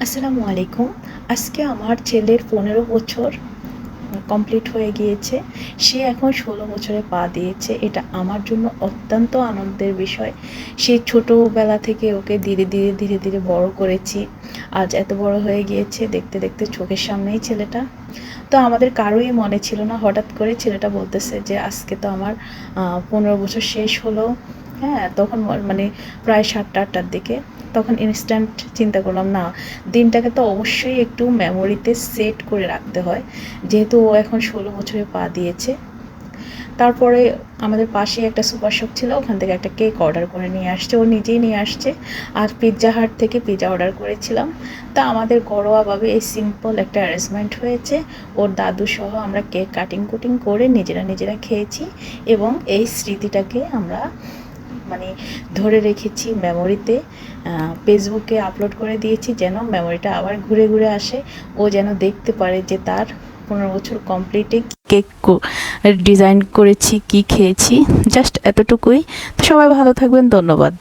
আসসালামু আলাইকুম। আজকে আমার ছেলের 15 বছর কমপ্লিট হয়ে গিয়েছে। সে এখন 16 বছরে পা দিয়েছে। এটা আমার জন্য অত্যন্ত আনন্দের বিষয়। সেই ছোটোবেলা থেকে ওকে ধীরে ধীরে বড় করেছি। আজ এত বড় হয়ে গিয়েছে, দেখতে দেখতে চোখের সামনেই ছেলেটা। তো আমাদের কারোই মনে ছিল না, হঠাৎ করে ছেলেটা বলতেছে যে আজকে তো আমার 15 বছর শেষ হলো। হ্যাঁ, তখন মানে প্রায় 7টা-8টার দিকে। তখন ইনস্ট্যান্ট চিন্তা করলাম, না, দিনটাকে তো অবশ্যই একটু মেমোরিতে সেট করে রাখতে হয়, যেহেতু ও এখন 16 বছরে পা দিয়েছে। তারপরে আমাদের পাশে একটা সুপার শপ ছিল, ওখান থেকে একটা কেক অর্ডার করে নিয়ে আসছে, ও নিজেই নিয়ে আসছে। আর পিৎজা হাট থেকে পিৎজা অর্ডার করেছিলাম। তা আমাদের ঘরোয়াভাবে এই সিম্পল একটা অ্যারেঞ্জমেন্ট হয়েছে। ওর দাদু সহ আমরা কেক কাটিং কুটিং করে নিজেরা খেয়েছি, এবং এই স্মৃতিটাকে আমরা মানে ধরে রেখেছি মেমোরিতে। ফেসবুকে আপলোড করে দিয়েছি, যেন মেমোরিটা আবার ঘুরে ঘুরে আসে। ও যেন দেখতে পারে যে তার 15 বছর কমপ্লিটে কেক ডিজাইন করেছি, কি খেয়েছি। জাস্ট এতটুকুই। সবাই ভালো থাকবেন, ধন্যবাদ।